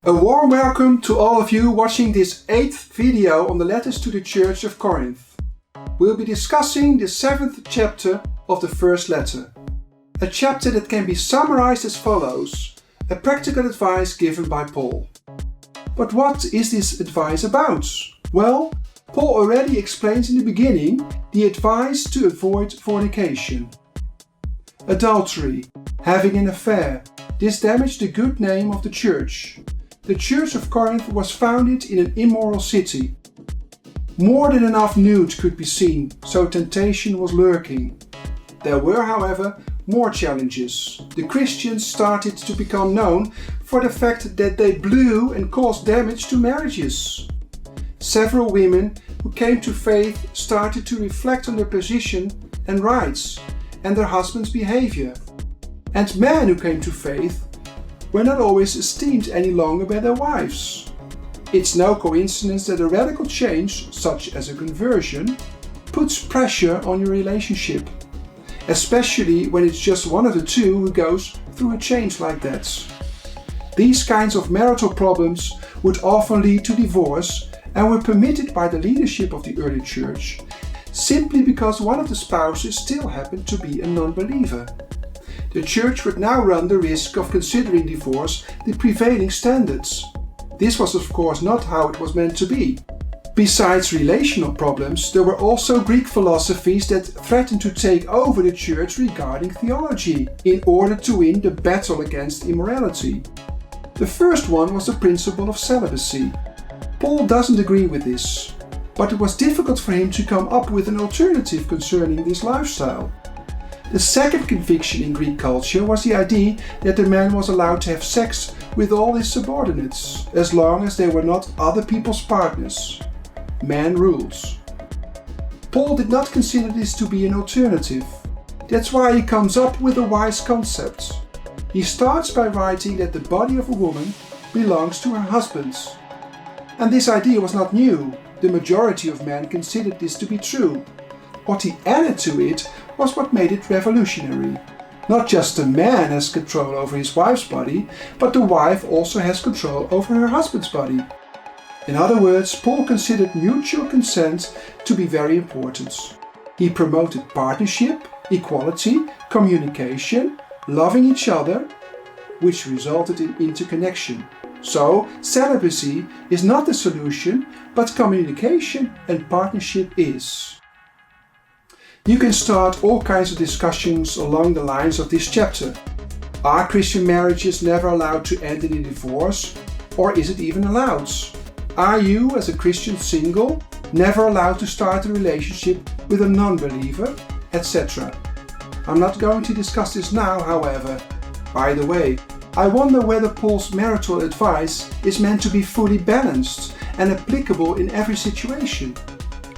A warm welcome to all of you watching this 8th video on the letters to the Church of Corinth. We'll be discussing the 7th chapter of the first letter. A chapter that can be summarized as follows: a practical advice given by Paul. But what is this advice about? Well, Paul already explains in the beginning the advice to avoid fornication. Adultery, having an affair, this damaged the good name of the church. The Church of Corinth was founded in an immoral city. More than enough nude could be seen, so temptation was lurking. There were, however, more challenges. The Christians started to become known for the fact that they blew and caused damage to marriages. Several women who came to faith started to reflect on their position and rights and their husband's behavior. And men who came to faith were not always esteemed any longer by their wives. It's no coincidence that a radical change, such as a conversion, puts pressure on your relationship, especially when it's just one of the two who goes through a change like that. These kinds of marital problems would often lead to divorce and were permitted by the leadership of the early church simply because one of the spouses still happened to be a non-believer. The church would now run the risk of considering divorce the prevailing standards. This was of course not how it was meant to be. Besides relational problems, there were also Greek philosophies that threatened to take over the church regarding theology in order to win the battle against immorality. The first one was the principle of celibacy. Paul doesn't agree with this, but it was difficult for him to come up with an alternative concerning this lifestyle. The second conviction in Greek culture was the idea that the man was allowed to have sex with all his subordinates, as long as they were not other people's partners. Man rules. Paul did not consider this to be an alternative. That's why he comes up with a wise concept. He starts by writing that the body of a woman belongs to her husband. And this idea was not new. The majority of men considered this to be true. What he added to it was what made it revolutionary. Not just the man has control over his wife's body, but the wife also has control over her husband's body. In other words, Paul considered mutual consent to be very important. He promoted partnership, equality, communication, loving each other, which resulted in interconnection. So, celibacy is not the solution, but communication and partnership is. You can start all kinds of discussions along the lines of this chapter. Are Christian marriages never allowed to end in a divorce, or is it even allowed? Are you, as a Christian single, never allowed to start a relationship with a non-believer, etc.? I'm not going to discuss this now, however. By the way, I wonder whether Paul's marital advice is meant to be fully balanced and applicable in every situation.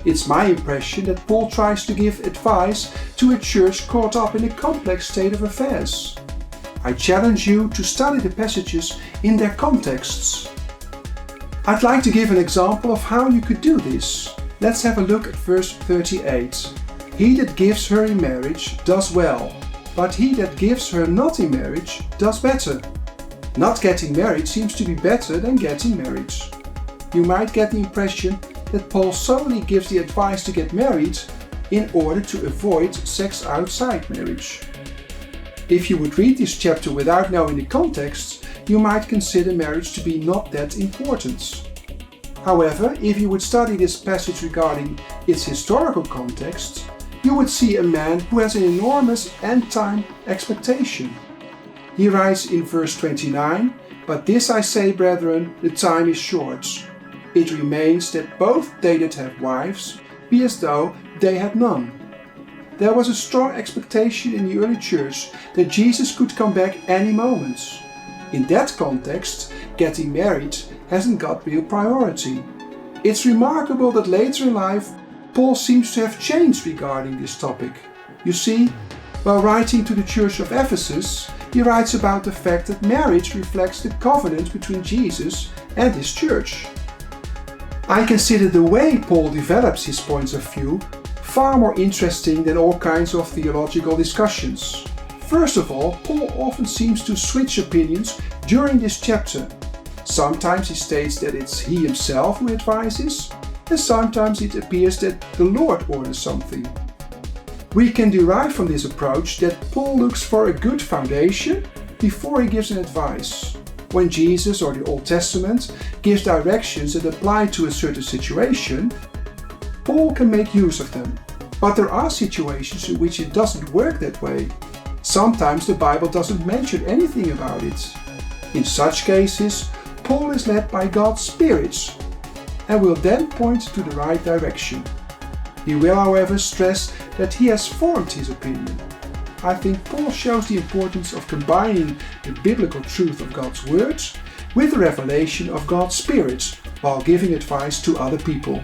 It's my impression that Paul tries to give advice to a church caught up in a complex state of affairs. I challenge you to study the passages in their contexts. I'd like to give an example of how you could do this. Let's have a look at verse 38. He that gives her in marriage does well, but he that gives her not in marriage does better. Not getting married seems to be better than getting married. You might get the impression that Paul solely gives the advice to get married in order to avoid sex outside marriage. If you would read this chapter without knowing the context, you might consider marriage to be not that important. However, if you would study this passage regarding its historical context, you would see a man who has an enormous end-time expectation. He writes in verse 29, "But this I say, brethren, the time is short. It remains that both they that have wives be as though they had none." There was a strong expectation in the early church that Jesus could come back any moment. In that context, getting married hasn't got real priority. It's remarkable that later in life, Paul seems to have changed regarding this topic. You see, while writing to the church of Ephesus, he writes about the fact that marriage reflects the covenant between Jesus and his church. I consider the way Paul develops his points of view far more interesting than all kinds of theological discussions. First of all, Paul often seems to switch opinions during this chapter. Sometimes he states that it's he himself who advises, and sometimes it appears that the Lord orders something. We can derive from this approach that Paul looks for a good foundation before he gives an advice. When Jesus or the Old Testament gives directions that apply to a certain situation, Paul can make use of them. But there are situations in which it doesn't work that way. Sometimes the Bible doesn't mention anything about it. In such cases, Paul is led by God's Spirit and will then point to the right direction. He will, however, stress that he has formed his opinion. I think Paul shows the importance of combining the biblical truth of God's words with the revelation of God's Spirit while giving advice to other people.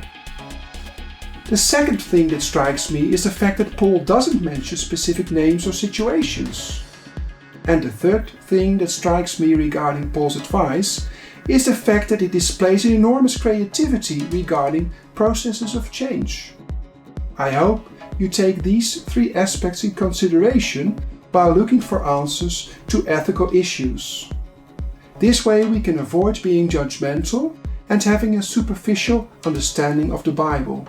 The second thing that strikes me is the fact that Paul doesn't mention specific names or situations. And the third thing that strikes me regarding Paul's advice is the fact that it displays an enormous creativity regarding processes of change. I hope you take these three aspects in consideration while looking for answers to ethical issues. This way we can avoid being judgmental and having a superficial understanding of the Bible.